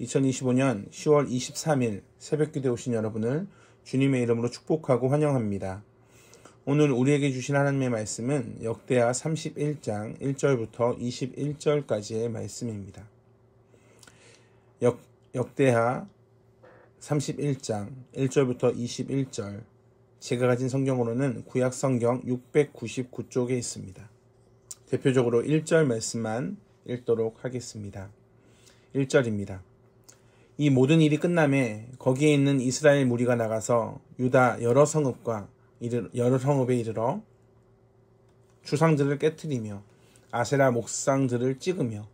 2025년 10월 23일 새벽기도에 오신 여러분을 주님의 이름으로 축복하고 환영합니다. 오늘 우리에게 주신 하나님의 말씀은 역대하 31장 1절부터 21절까지의 말씀입니다. 역대하 31장 1절부터 21절, 제가 가진 성경으로는 구약성경 699쪽에 있습니다. 대표적으로 1절 말씀만 읽도록 하겠습니다. 1절입니다. 이 모든 일이 끝남에 거기에 있는 이스라엘 무리가 나가서 유다 여러 성읍에 이르러 주상들을 깨뜨리며 아세라 목상들을 찍으며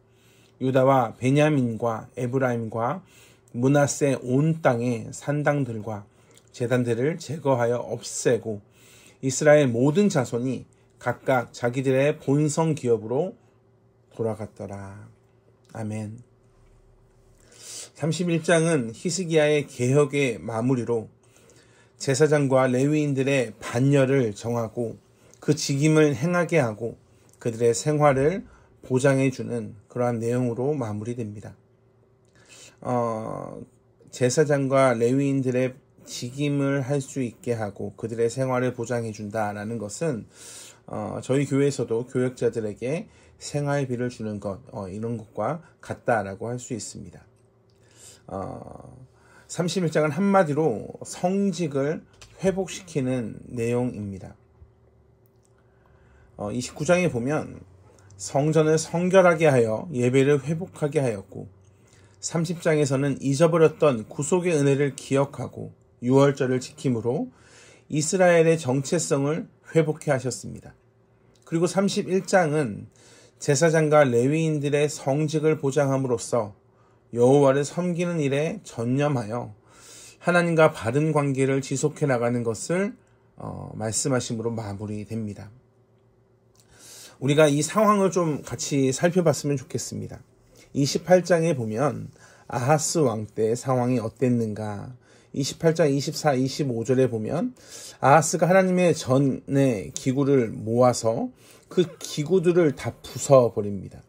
유다와 베냐민과 에브라임과 므낫세 온 땅의 산당들과 제단들을 제거하여 없애고 이스라엘 모든 자손이 각각 자기들의 본성 기업으로 돌아갔더라. 아멘. 31장은 히스기야의 개혁의 마무리로 제사장과 레위인들의 반열을 정하고 그 직임을 행하게 하고 그들의 생활을 보장해주는 그러한 내용으로 마무리됩니다. 제사장과 레위인들의 직임을 할 수 있게 하고 그들의 생활을 보장해준다라는 것은 저희 교회에서도 교역자들에게 생활비를 주는 것, 이런 것과 같다라고 할 수 있습니다. 31장은 한마디로 성직을 회복시키는 내용입니다. 29장에 보면 성전을 성결하게 하여 예배를 회복하게 하였고 30장에서는 잊어버렸던 구속의 은혜를 기억하고 유월절을 지킴으로 이스라엘의 정체성을 회복해 하셨습니다. 그리고 31장은 제사장과 레위인들의 성직을 보장함으로써 여호와를 섬기는 일에 전념하여 하나님과 바른 관계를 지속해 나가는 것을 말씀하심으로 마무리됩니다. 우리가 이 상황을 좀 같이 살펴봤으면 좋겠습니다. 28장에 보면 아하스 왕 때 상황이 어땠는가, 28장 24, 25절에 보면 아하스가 하나님의 전의 기구를 모아서 그 기구들을 다 부숴버립니다.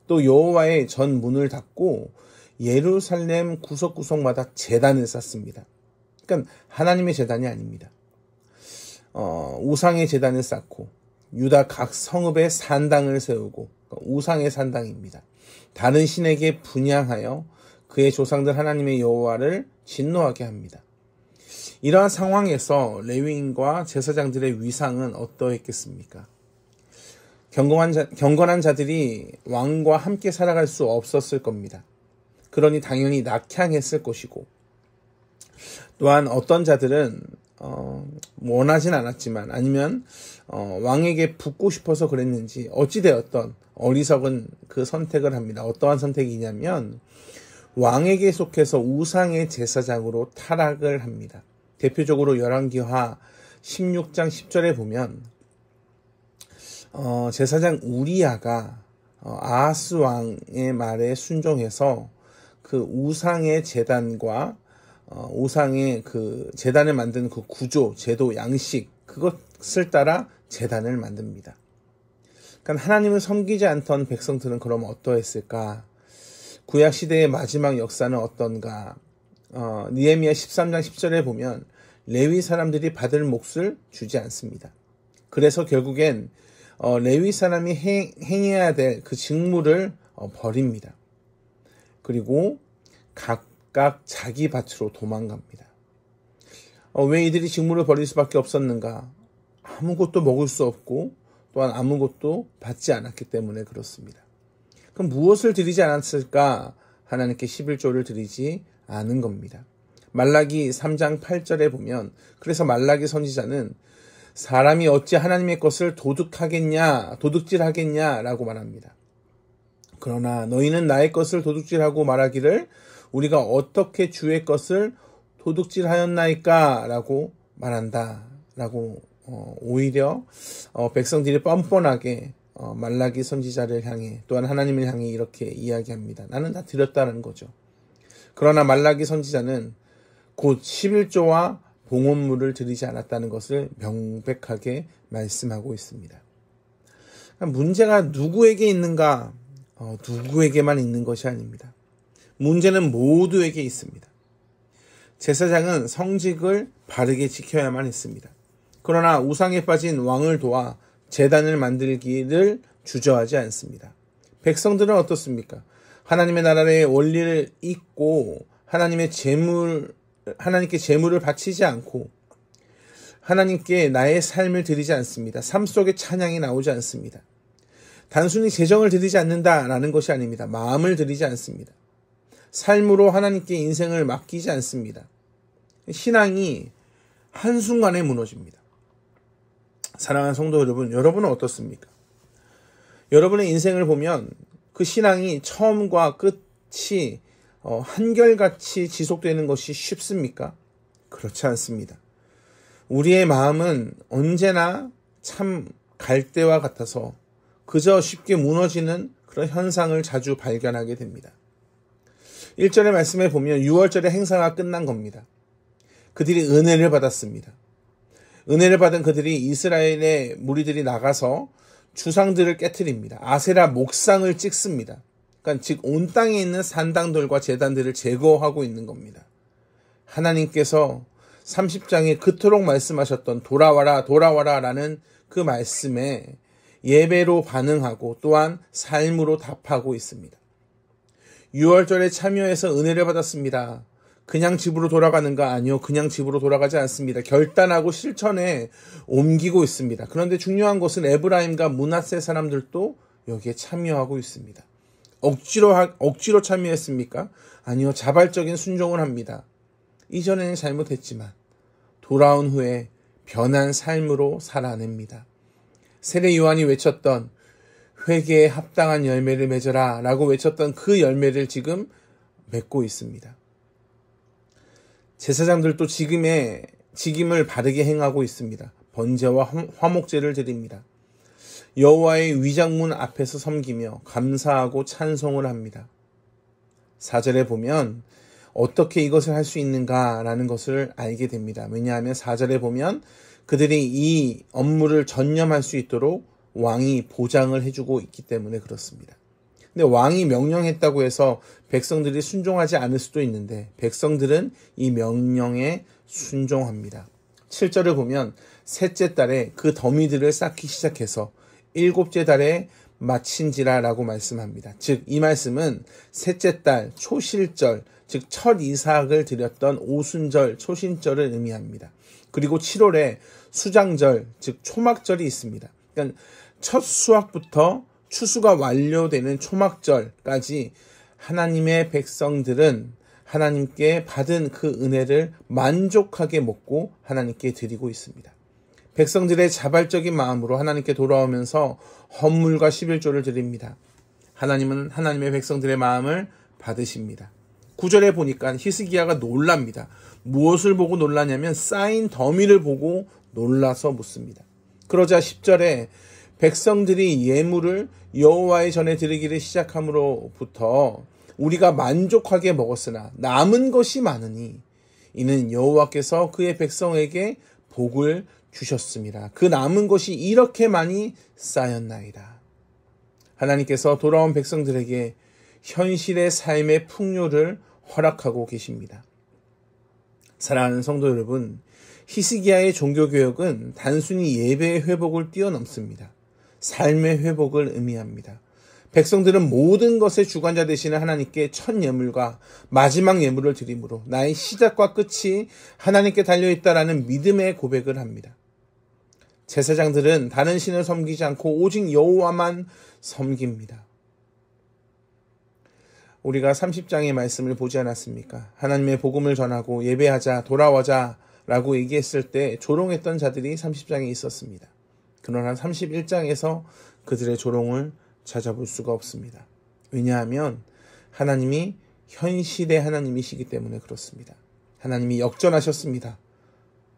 또 여호와의 전 문을 닫고 예루살렘 구석구석마다 제단을 쌓습니다. 그러니까 하나님의 제단이 아닙니다. 우상의 제단을 쌓고 유다 각 성읍에 산당을 세우고 우상의 산당입니다. 다른 신에게 분향하여 그의 조상들 하나님의 여호와를 진노하게 합니다. 이러한 상황에서 레위인과 제사장들의 위상은 어떠했겠습니까? 경건한 자들이 왕과 함께 살아갈 수 없었을 겁니다. 그러니 당연히 낙향했을 것이고, 또한 어떤 자들은 원하진 않았지만 아니면 왕에게 붙고 싶어서 그랬는지 어찌되었던 어리석은 그 선택을 합니다. 어떠한 선택이냐면 왕에게 속해서 우상의 제사장으로 타락을 합니다. 대표적으로 열왕기하 16장 10절에 보면 제사장 우리야가 아하스 왕의 말에 순종해서 그 우상의 제단과 우상의 그 제단을 만든 그 구조, 제도, 양식, 그것을 따라 제단을 만듭니다. 그러니까 하나님을 섬기지 않던 백성들은 그럼 어떠했을까? 구약시대의 마지막 역사는 어떤가? 느헤미야 13장 10절에 보면 레위 사람들이 받을 몫을 주지 않습니다. 그래서 결국엔 레위 사람이 행해야 될 그 직무를 버립니다. 그리고 각각 자기 밭으로 도망갑니다. 왜 이들이 직무를 버릴 수밖에 없었는가? 아무것도 먹을 수 없고 또한 아무것도 받지 않았기 때문에 그렇습니다. 그럼 무엇을 드리지 않았을까? 하나님께 11조를 드리지 않은 겁니다. 말라기 3장 8절에 보면 그래서 말라기 선지자는 사람이 어찌 하나님의 것을 도둑질하겠냐 라고 말합니다. 그러나 너희는 나의 것을 도둑질하고 말하기를 우리가 어떻게 주의 것을 도둑질하였나이까 라고 말한다 라고 오히려 백성들이 뻔뻔하게 말라기 선지자를 향해 또한 하나님을 향해 이렇게 이야기합니다. 나는 다 드렸다는 거죠. 그러나 말라기 선지자는 곧 11조와 봉헌물을 드리지 않았다는 것을 명백하게 말씀하고 있습니다. 문제가 누구에게 있는가? 누구에게만 있는 것이 아닙니다. 문제는 모두에게 있습니다. 제사장은 성직을 바르게 지켜야만 했습니다. 그러나 우상에 빠진 왕을 도와 제단을 만들기를 주저하지 않습니다. 백성들은 어떻습니까? 하나님의 나라의 원리를 잊고 하나님께 제물을 바치지 않고 하나님께 나의 삶을 드리지 않습니다. 삶 속에 찬양이 나오지 않습니다. 단순히 재정을 드리지 않는다라는 것이 아닙니다. 마음을 드리지 않습니다. 삶으로 하나님께 인생을 맡기지 않습니다. 신앙이 한순간에 무너집니다. 사랑하는 성도 여러분, 여러분은 어떻습니까? 여러분의 인생을 보면 그 신앙이 처음과 끝이 한결같이 지속되는 것이 쉽습니까? 그렇지 않습니다. 우리의 마음은 언제나 참 갈대와 같아서 그저 쉽게 무너지는 그런 현상을 자주 발견하게 됩니다. 1절의 말씀에 보면 6월절의 행사가 끝난 겁니다. 그들이 은혜를 받았습니다. 은혜를 받은 그들이 이스라엘의 무리들이 나가서 주상들을 깨트립니다. 아세라 목상을 찍습니다. 그러니까 즉 온 땅에 있는 산당들과 제단들을 제거하고 있는 겁니다. 하나님께서 30장에 그토록 말씀하셨던 돌아와라 돌아와라 라는 그 말씀에 예배로 반응하고 또한 삶으로 답하고 있습니다. 6월절에 참여해서 은혜를 받았습니다. 그냥 집으로 돌아가는가? 아니요. 그냥 집으로 돌아가지 않습니다. 결단하고 실천에 옮기고 있습니다. 그런데 중요한 것은 에브라임과 므낫세 사람들도 여기에 참여하고 있습니다. 억지로 참여했습니까? 아니요. 자발적인 순종을 합니다. 이전에는 잘못했지만 돌아온 후에 변한 삶으로 살아냅니다. 세례 요한이 외쳤던 회개에 합당한 열매를 맺어라 라고 외쳤던 그 열매를 지금 맺고 있습니다. 제사장들도 직임을 바르게 행하고 있습니다. 번제와 화목제를 드립니다. 여호와의 위장문 앞에서 섬기며 감사하고 찬송을 합니다. 4절에 보면 어떻게 이것을 할 수 있는가라는 것을 알게 됩니다. 왜냐하면 4절에 보면 그들이 이 업무를 전념할 수 있도록 왕이 보장을 해주고 있기 때문에 그렇습니다. 근데 왕이 명령했다고 해서 백성들이 순종하지 않을 수도 있는데 백성들은 이 명령에 순종합니다. 7절을 보면 셋째 달에 그 더미들을 쌓기 시작해서 일곱째 달에 마친지라라고 말씀합니다. 즉 이 말씀은 셋째 달 초실절, 즉 첫 이삭을 드렸던 오순절, 초신절을 의미합니다. 그리고 7월에 수장절, 즉 초막절이 있습니다. 그러니까 첫 수확부터 추수가 완료되는 초막절까지 하나님의 백성들은 하나님께 받은 그 은혜를 만족하게 먹고 하나님께 드리고 있습니다. 백성들의 자발적인 마음으로 하나님께 돌아오면서 헌물과 11조를 드립니다. 하나님은 하나님의 백성들의 마음을 받으십니다. 9절에 보니까 히스기야가 놀랍니다. 무엇을 보고 놀라냐면 쌓인 더미를 보고 놀라서 묻습니다. 그러자 10절에 백성들이 예물을 여호와의 전에 드리기를 시작함으로부터 우리가 만족하게 먹었으나 남은 것이 많으니 이는 여호와께서 그의 백성에게 복을 주셨습니다. 그 남은 것이 이렇게 많이 쌓였나이다. 하나님께서 돌아온 백성들에게 현실의 삶의 풍요를 허락하고 계십니다. 사랑하는 성도 여러분, 히스기야의 종교개혁은 단순히 예배의 회복을 뛰어넘습니다. 삶의 회복을 의미합니다. 백성들은 모든 것의 주관자 되시는 하나님께 첫 예물과 마지막 예물을 드림으로 나의 시작과 끝이 하나님께 달려있다라는 믿음의 고백을 합니다. 제사장들은 다른 신을 섬기지 않고 오직 여호와만 섬깁니다. 우리가 30장의 말씀을 보지 않았습니까? 하나님의 복음을 전하고 예배하자, 돌아오자 라고 얘기했을 때 조롱했던 자들이 30장에 있었습니다. 그러나 31장에서 그들의 조롱을 찾아볼 수가 없습니다. 왜냐하면 하나님이 현실의 하나님이시기 때문에 그렇습니다. 하나님이 역전하셨습니다.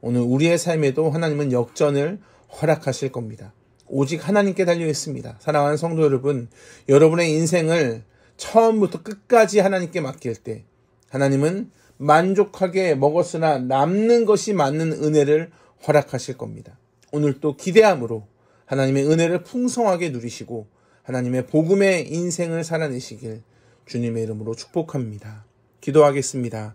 오늘 우리의 삶에도 하나님은 역전을 허락하실 겁니다. 오직 하나님께 달려 있습니다. 사랑하는 성도 여러분, 여러분의 인생을 처음부터 끝까지 하나님께 맡길 때 하나님은 만족하게 먹었으나 남는 것이 많은 은혜를 허락하실 겁니다. 오늘 또 기대함으로 하나님의 은혜를 풍성하게 누리시고 하나님의 복음의 인생을 살아내시길 주님의 이름으로 축복합니다. 기도하겠습니다.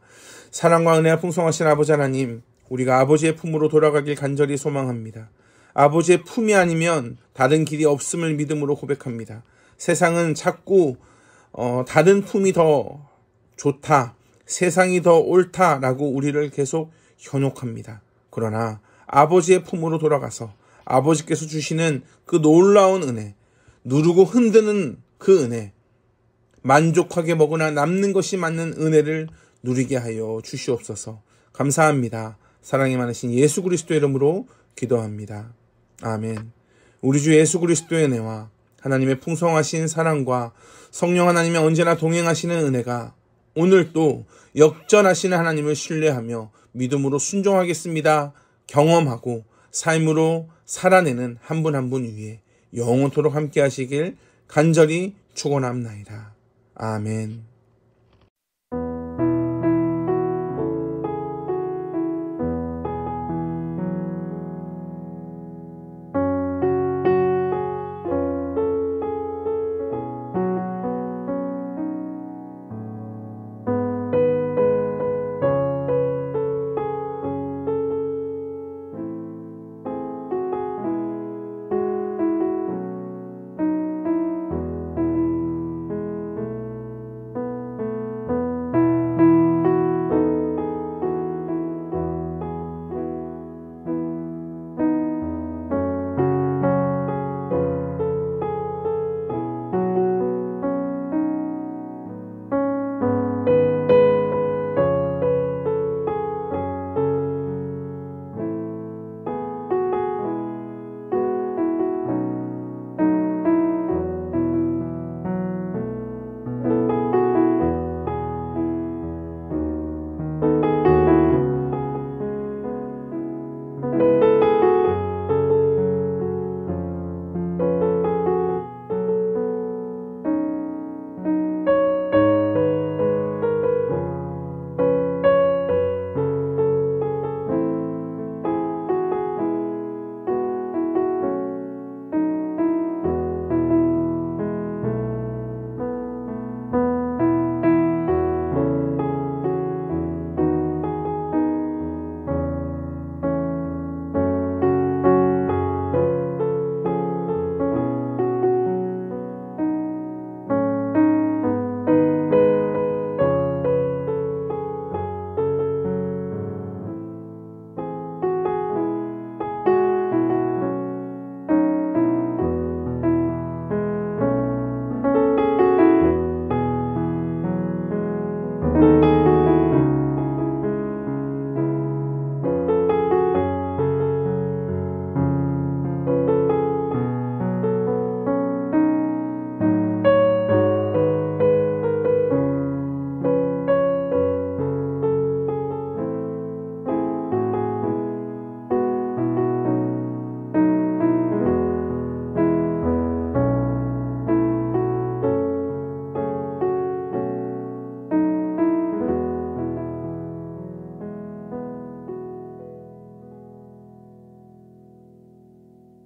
사랑과 은혜가 풍성하신 아버지 하나님, 우리가 아버지의 품으로 돌아가길 간절히 소망합니다. 아버지의 품이 아니면 다른 길이 없음을 믿음으로 고백합니다. 세상은 자꾸 다른 품이 더 좋다, 세상이 더 옳다라고 우리를 계속 현혹합니다. 그러나 아버지의 품으로 돌아가서 아버지께서 주시는 그 놀라운 은혜, 누르고 흔드는 그 은혜, 만족하게 먹으나 남는 것이 맞는 은혜를 누리게 하여 주시옵소서. 감사합니다. 사랑이 많으신 예수 그리스도의 이름으로 기도합니다. 아멘. 우리 주 예수 그리스도의 은혜와 하나님의 풍성하신 사랑과 성령 하나님의 언제나 동행하시는 은혜가 오늘도 역전하시는 하나님을 신뢰하며 믿음으로 순종하겠습니다. 경험하고 삶으로 살아내는 한 분 한 분 위에 영원토록 함께 하시길 간절히 축원합나이다. 아멘.